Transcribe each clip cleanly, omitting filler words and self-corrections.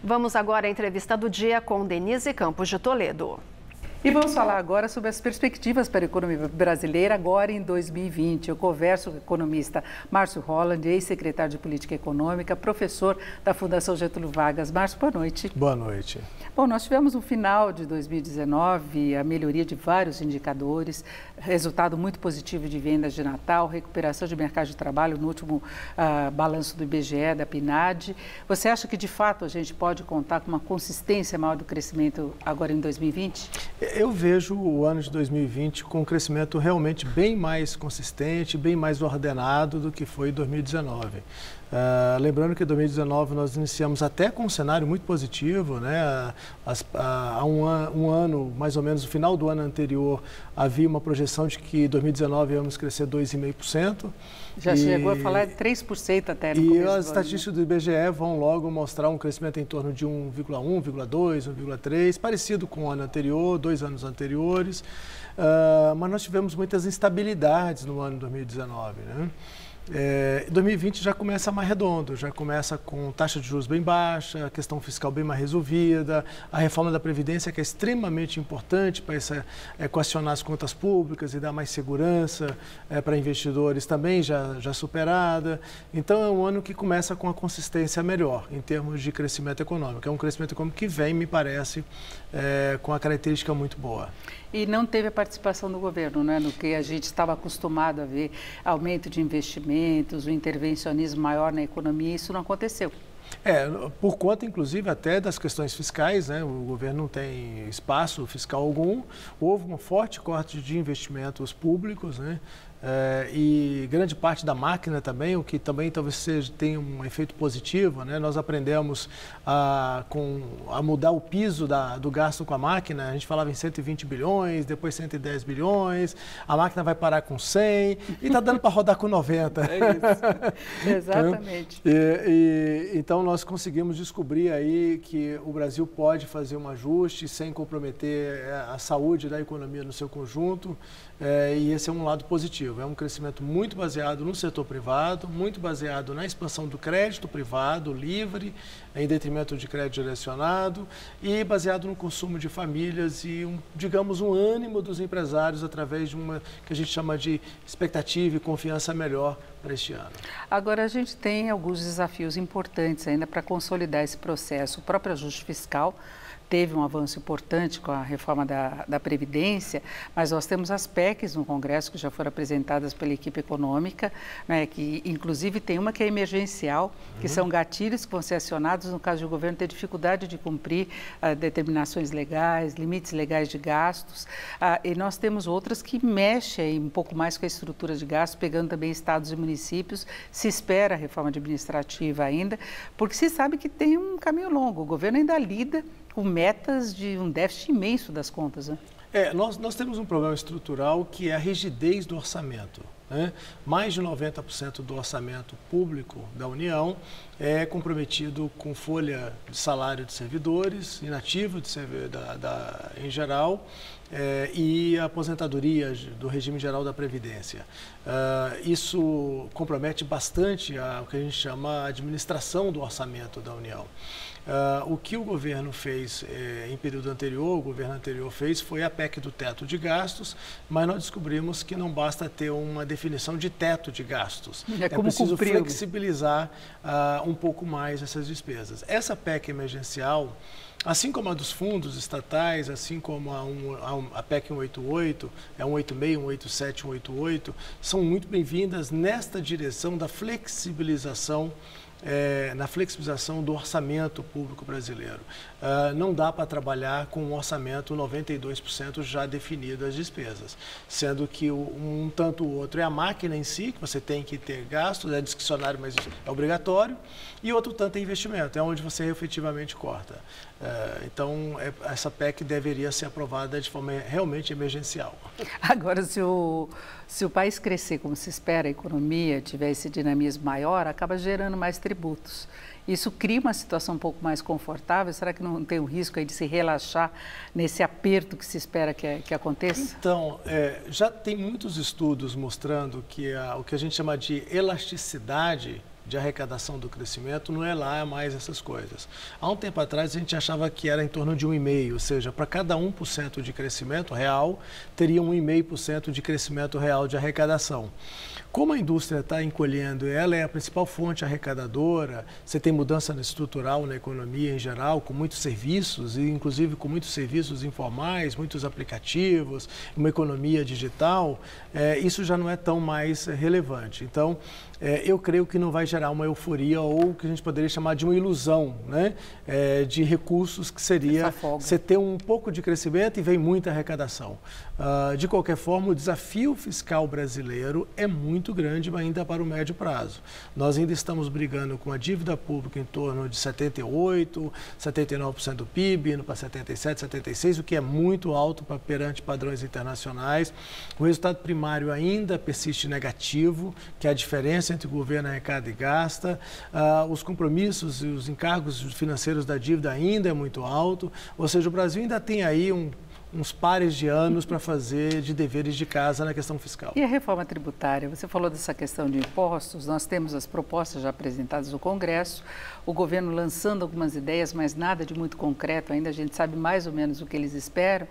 Vamos agora à entrevista do dia com Denise Campos de Toledo. E vamos falar agora sobre as perspectivas para a economia brasileira agora em 2020. Eu converso com o economista Márcio Holland, ex-secretário de Política Econômica, professor da Fundação Getúlio Vargas. Márcio, boa noite. Boa noite. Bom, nós tivemos no final de 2019 a melhoria de vários indicadores, resultado muito positivo de vendas de Natal, recuperação de mercado de trabalho no último balanço do IBGE, da PNAD. Você acha que de fato a gente pode contar com uma consistência maior do crescimento agora em 2020? Eu vejo o ano de 2020 com um crescimento realmente bem mais consistente, bem mais ordenado do que foi em 2019. Lembrando que em 2019 nós iniciamos até com um cenário muito positivo, né? Há um ano, mais ou menos no final do ano anterior, havia uma projeção de que em 2019 íamos crescer 2,5%. Já chegou a falar de 3% até no começo E do as ano, estatísticas do IBGE vão logo mostrar um crescimento em torno de 1,1, 1,2, 1,3, parecido com o ano anterior, 2 anos anteriores. Mas nós tivemos muitas instabilidades no ano de 2019, né? 2020 já começa mais redondo, já começa com taxa de juros bem baixa, a questão fiscal bem mais resolvida, a reforma da Previdência, que é extremamente importante para equacionar as contas públicas e dar mais segurança para investidores, também já superada. Então é um ano que começa com a consistência melhor em termos de crescimento econômico. É um crescimento econômico que vem, me parece, com a característica muito boa. E não teve a participação do governo, né? No que a gente estava acostumado a ver, aumento de investimentos, o intervencionismo maior na economia, isso não aconteceu. Por conta, inclusive, até das questões fiscais, né? O governo não tem espaço fiscal algum, houve um forte corte de investimentos públicos, né? E grande parte da máquina também, o que também talvez tenha um efeito positivo, né? Nós aprendemos a mudar o piso do gasto com a máquina. A gente falava em 120 bilhões, depois 110 bilhões, a máquina vai parar com 100 e está dando para rodar com 90. É isso, exatamente. Então nós conseguimos descobrir aí que o Brasil pode fazer um ajuste sem comprometer a saúde da economia no seu conjunto, e esse é um lado positivo. É um crescimento muito baseado no setor privado, muito baseado na expansão do crédito privado, livre, em detrimento de crédito direcionado, e baseado no consumo de famílias e, digamos, um ânimo dos empresários através de uma que a gente chama de expectativa e confiança melhor para este ano. Agora, a gente tem alguns desafios importantes ainda para consolidar esse processo. O próprio ajuste fiscal teve um avanço importante com a reforma da Previdência, mas nós temos as PECs no Congresso que já foram apresentadas pela equipe econômica, né, que inclusive tem uma que é emergencial, que são gatilhos que vão ser acionados no caso de o governo ter dificuldade de cumprir determinações legais, limites legais de gastos, e nós temos outras que mexem um pouco mais com a estrutura de gastos, pegando também estados e municípios. Se espera a reforma administrativa ainda, porque se sabe que tem um caminho longo, o governo ainda lida com metas de um déficit imenso das contas, né? Nós temos um problema estrutural que é a rigidez do orçamento, né? Mais de 90% do orçamento público da União é comprometido com folha de salário de servidores, inativo em geral, e a aposentadoria do regime geral da Previdência. Isso compromete bastante o que a gente chama a administração do orçamento da União. O que o governo fez em período anterior, o governo anterior fez, foi a PEC do teto de gastos, mas nós descobrimos que não basta ter uma definição de teto de gastos. É preciso flexibilizar um pouco mais essas despesas. Essa PEC emergencial, assim como a dos fundos estatais, assim como a PEC 188, 186, 187, 188, são muito bem-vindas nesta direção da flexibilização, na flexibilização do orçamento público brasileiro. Não dá para trabalhar com um orçamento 92% já definido as despesas, sendo que um tanto ou outro é a máquina em si, que você tem que ter gastos, é discricionário, mas é obrigatório, e outro tanto é investimento, é onde você efetivamente corta. Então, essa PEC deveria ser aprovada de forma realmente emergencial. Agora, se o país crescer como se espera, a economia tiver esse dinamismo maior, acaba gerando mais tributos. Isso cria uma situação um pouco mais confortável? Será que não tem o risco aí de se relaxar nesse aperto que se espera que aconteça? Então, já tem muitos estudos mostrando que o que a gente chama de elasticidade de arrecadação do crescimento não é lá mais essas coisas. Há um tempo atrás a gente achava que era em torno de 1,5%, ou seja, para cada 1% de crescimento real, teria 1,5% de crescimento real de arrecadação. Como a indústria está encolhendo, ela é a principal fonte arrecadadora, você tem mudança estrutural na economia em geral, com muitos serviços, e inclusive com muitos serviços informais, muitos aplicativos, uma economia digital, isso já não é tão mais relevante. Então, eu creio que não vai gerar uma euforia ou o que a gente poderia chamar de uma ilusão, né? De recursos, que seria você ter um pouco de crescimento e vem muita arrecadação. De qualquer forma, o desafio fiscal brasileiro é muito grande ainda para o médio prazo. Nós ainda estamos brigando com a dívida pública em torno de 78%, 79% do PIB, indo para 77%, 76%, o que é muito alto perante padrões internacionais. O resultado primário ainda persiste negativo, que é a diferença entre o governo arrecada e gasta. Os compromissos e os encargos financeiros da dívida ainda é muito alto, ou seja, o Brasil ainda tem aí uns pares de anos para fazer de deveres de casa na questão fiscal. E a reforma tributária? Você falou dessa questão de impostos, nós temos as propostas já apresentadas no Congresso, o governo lançando algumas ideias, mas nada de muito concreto ainda, a gente sabe mais ou menos o que eles esperam.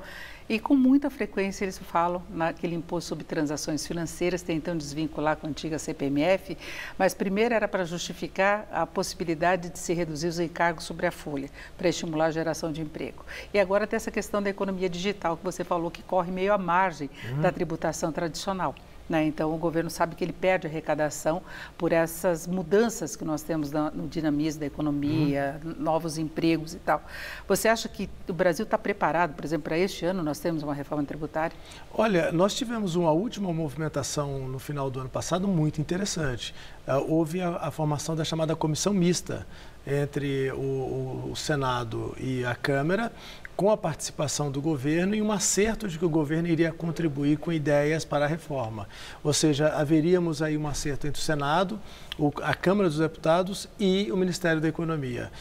E com muita frequência eles falam naquele imposto sobre transações financeiras, tentando desvincular com a antiga CPMF, mas primeiro era para justificar a possibilidade de se reduzir os encargos sobre a folha, para estimular a geração de emprego. E agora tem essa questão da economia digital, que você falou que corre meio à margem da tributação tradicional. Então, o governo sabe que ele perde arrecadação por essas mudanças que nós temos no dinamismo da economia, novos empregos e tal. Você acha que o Brasil está preparado, por exemplo, para este ano nós temos uma reforma tributária? Olha, nós tivemos uma última movimentação no final do ano passado muito interessante. Houve a formação da chamada comissão mista entre o Senado e a Câmara, com a participação do governo e um acerto de que o governo iria contribuir com ideias para a reforma. Ou seja, haveríamos aí um acerto entre o Senado, a Câmara dos Deputados e o Ministério da Economia.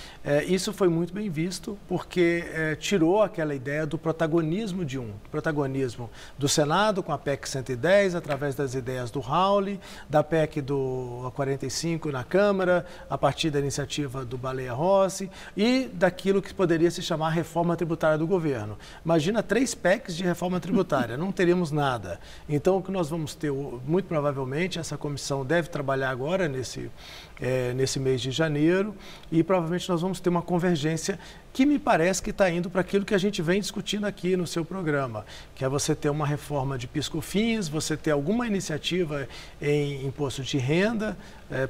Isso foi muito bem visto, porque tirou aquela ideia do protagonismo protagonismo do Senado com a PEC 110, através das ideias do Raul, da PEC do 45 na Câmara, a partir da iniciativa do Baleia Rossi e daquilo que poderia se chamar reforma tributária do governo. Imagina 3 PECs de reforma tributária, não teríamos nada. Então, o que nós vamos ter, muito provavelmente, essa comissão deve trabalhar agora nesse mês de janeiro e provavelmente nós vamos ter uma convergência que me parece que está indo para aquilo que a gente vem discutindo aqui no seu programa, que é você ter uma reforma de PIS/COFINS, você ter alguma iniciativa em imposto de renda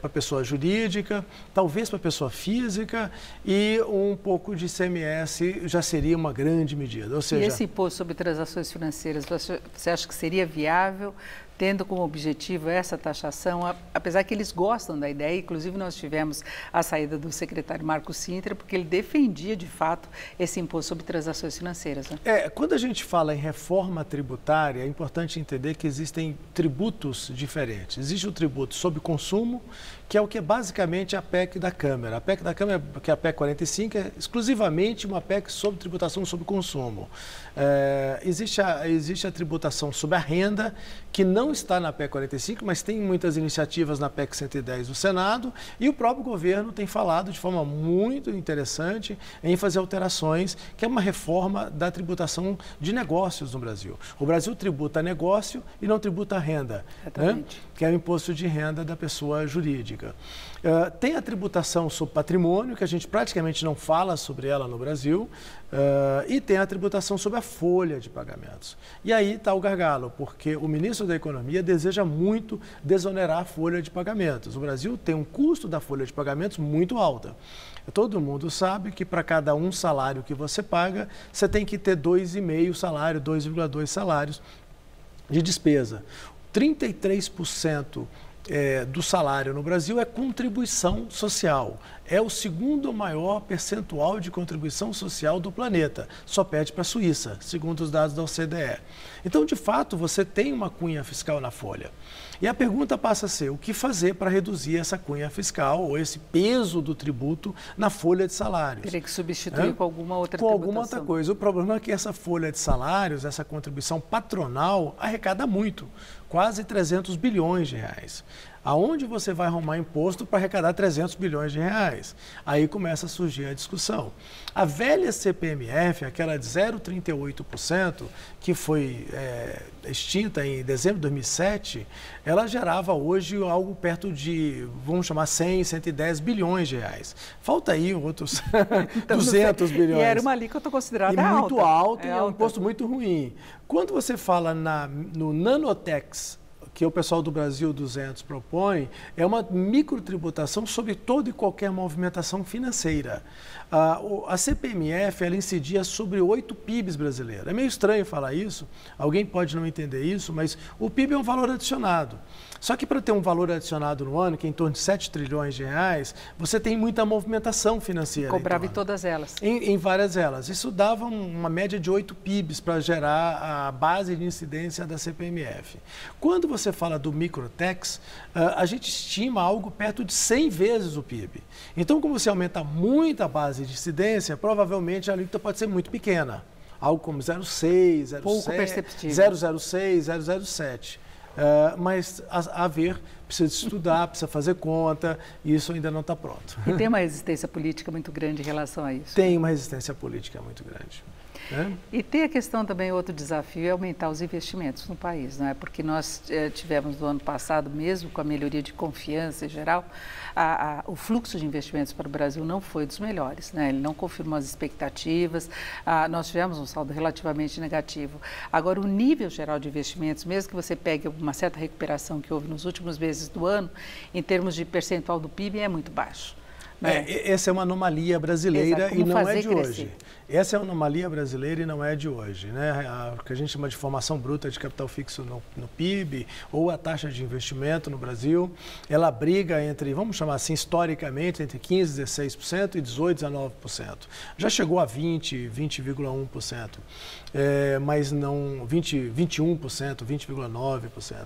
para pessoa jurídica, talvez para pessoa física e um pouco de ICMS já seria uma grande medida. Ou seja, e esse imposto sobre transações financeiras, você acha que seria viável, tendo como objetivo essa taxação, apesar que eles gostam da ideia, inclusive nós tivemos a saída do secretário Marco Sintra, porque ele defendia de fato esse imposto sobre transações financeiras. Né? Quando a gente fala em reforma tributária, é importante entender que existem tributos diferentes. Existe o tributo sobre consumo, que é o que é basicamente a PEC da Câmara. A PEC da Câmara, que é a PEC 45, é exclusivamente uma PEC sobre tributação sobre consumo. Existe a tributação sobre a renda, que não está na PEC 45, mas tem muitas iniciativas na PEC 110 do Senado, e o próprio governo tem falado de forma muito interessante em fazer alterações, que é uma reforma da tributação de negócios no Brasil. O Brasil tributa negócio e não tributa renda, né? Que é o imposto de renda da pessoa jurídica. Tem a tributação sobre patrimônio, que a gente praticamente não fala sobre ela no Brasil, e tem a tributação sobre a folha de pagamentos. E aí está o gargalo, porque o ministro da Economia deseja muito desonerar a folha de pagamentos. O Brasil tem um custo da folha de pagamentos muito alta. Todo mundo sabe que para cada um salário que você paga, você tem que ter 2,5 salário, 2,2 salários de despesa. 33% do salário no Brasil é contribuição social. É o segundo maior percentual de contribuição social do planeta. Só perde para a Suíça, segundo os dados da OCDE. Então, de fato, você tem uma cunha fiscal na folha. E a pergunta passa a ser, o que fazer para reduzir essa cunha fiscal ou esse peso do tributo na folha de salários? Teria que substituir com alguma outra tributação. Com alguma outra coisa. O problema é que essa folha de salários, essa contribuição patronal, arrecada muito. Quase 300 bilhões de reais. Aonde você vai arrumar imposto para arrecadar 300 bilhões de reais? Aí começa a surgir a discussão. A velha CPMF, aquela de 0,38%, que foi extinta em dezembro de 2007, ela gerava hoje algo perto de, vamos chamar, 100, 110 bilhões de reais. Falta aí outros então, 200 bilhões. E era uma alíquota considerada alta. Muito alta, e é um alta. imposto muito ruim. Quando você fala no Nanotex, que o pessoal do Brasil 200 propõe, é uma microtributação sobre toda e qualquer movimentação financeira. A CPMF, ela incidia sobre 8 PIBs brasileiros. É meio estranho falar isso, alguém pode não entender isso, mas o PIB é um valor adicionado. Só que para ter um valor adicionado no ano, que é em torno de 7 trilhões de reais, você tem muita movimentação financeira. Cobrava em todas elas. Em várias elas. Isso dava uma média de 8 PIBs para gerar a base de incidência da CPMF. Quando você fala do microtax, a gente estima algo perto de 100 vezes o PIB. Então, como você aumenta muito a base de incidência, provavelmente a alíquota pode ser muito pequena. Algo como 0,6, 0,06, 0,07. Mas a ver, precisa estudar, precisa fazer conta, e isso ainda não está pronto. E tem uma resistência política muito grande em relação a isso? Tem uma resistência política muito grande. E tem a questão também, outro desafio é aumentar os investimentos no país, não é? Porque nós tivemos no ano passado, mesmo com a melhoria de confiança em geral, o fluxo de investimentos para o Brasil não foi dos melhores, né? Ele não confirmou as expectativas, nós tivemos um saldo relativamente negativo. Agora, o nível geral de investimentos, mesmo que você pegue uma certa recuperação que houve nos últimos meses do ano, em termos de percentual do PIB, é muito baixo. Essa é uma anomalia brasileira e não é de hoje. Essa é uma anomalia brasileira e não é de hoje, né? O que a gente chama de formação bruta de capital fixo no PIB ou a taxa de investimento no Brasil, ela briga entre, vamos chamar assim, historicamente, entre 15%, 16% e 18%, 19%. Já chegou a 20,1%, mas não 21%, 20,9%.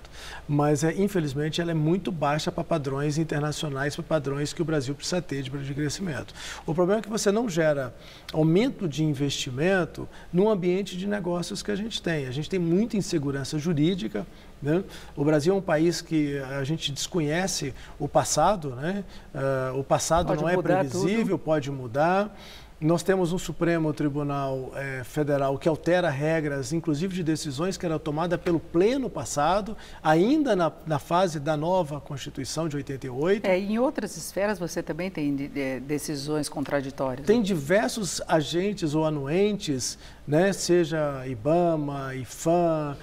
Mas, infelizmente, ela é muito baixa para padrões internacionais, para padrões que o Brasil precisa ter de crescimento. O problema é que você não gera aumento de investimento no ambiente de negócios que a gente tem. A gente tem muita insegurança jurídica, né? O Brasil é um país que a gente desconhece o passado, né? O passado não é previsível, pode mudar. Nós temos um Supremo Tribunal Federal que altera regras, inclusive de decisões que eram tomadas pelo pleno passado, ainda na fase da nova Constituição de 88. Em outras esferas você também tem decisões contraditórias. Tem diversos agentes ou anuentes, né, seja IBAMA, IFAM,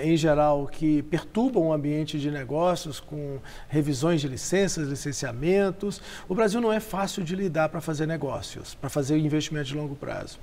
em geral, que perturbam o ambiente de negócios com revisões de licenças, licenciamentos. O Brasil não é fácil de lidar para fazer negócios, para fazer investimento de longo prazo.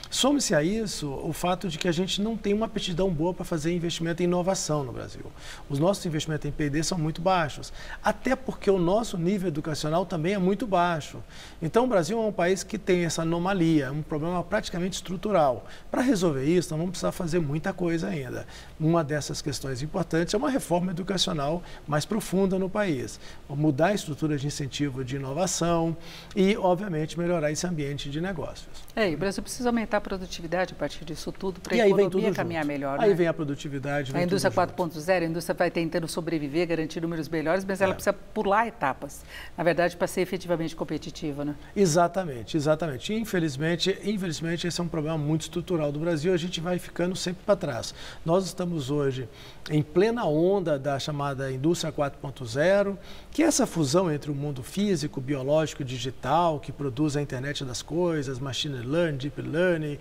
Some-se a isso o fato de que a gente não tem uma aptidão boa para fazer investimento em inovação no Brasil. Os nossos investimentos em P&D são muito baixos, até porque o nosso nível educacional também é muito baixo. Então, o Brasil é um país que tem essa anomalia, um problema praticamente estrutural. Para resolver isso, nós vamos precisar fazer muita coisa ainda. Uma dessas questões importantes é uma reforma educacional mais profunda no país. Mudar a estrutura de incentivo de inovação e, obviamente, melhorar esse ambiente de negócios. O Brasil precisa aumentar a produtividade a partir disso tudo para a economia caminhar melhor. Aí vem a produtividade. A indústria 4.0, a indústria vai tentando sobreviver, garantir números melhores, mas ela precisa pular etapas, na verdade, para ser efetivamente competitiva, né? Exatamente, exatamente. Infelizmente, esse é um problema muito estrutural do Brasil, a gente vai ficando sempre para trás. Nós estamos hoje em plena onda da chamada indústria 4.0, que é essa fusão entre o mundo físico, biológico e digital, que produz a internet das coisas, machine learning, deep learning,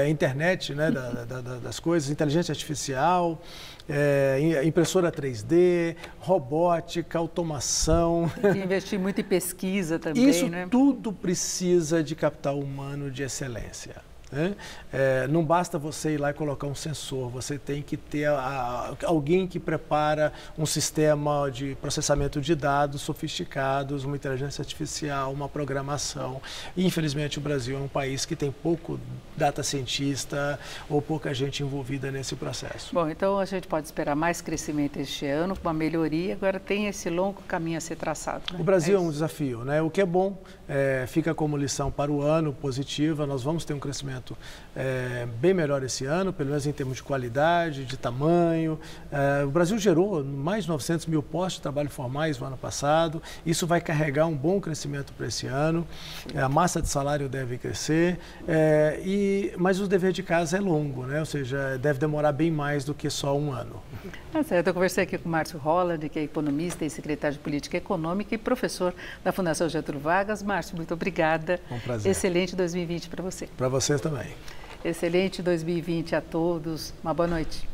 internet, né, das coisas, inteligência artificial, impressora 3D, robótica, automação. Tem que investir muito em pesquisa também, Isso, né? Tudo precisa de capital humano de excelência. Não basta você ir lá e colocar um sensor, você tem que ter alguém que prepara um sistema de processamento de dados sofisticados, uma inteligência artificial, uma programação. E, infelizmente, o Brasil é um país que tem pouco data cientista ou pouca gente envolvida nesse processo. Bom, então a gente pode esperar mais crescimento este ano, com uma melhoria, agora tem esse longo caminho a ser traçado, né? O Brasil é um desafio, né? O que é bom, fica como lição para o ano positiva, nós vamos ter um crescimento crescimento bem melhor esse ano, pelo menos em termos de qualidade, de tamanho. O Brasil gerou mais de 900 mil postos de trabalho formais no ano passado. Isso vai carregar um bom crescimento para esse ano. A massa de salário deve crescer, mas o dever de casa é longo, né? Ou seja, deve demorar bem mais do que só um ano. Tá certo. Eu conversei aqui com o Márcio Holland, que é economista e secretário de Política Econômica e professor da Fundação Getúlio Vargas. Márcio, muito obrigada. Um prazer. Excelente 2020 para você. Para vocês também. Excelente 2020 a todos. Uma boa noite.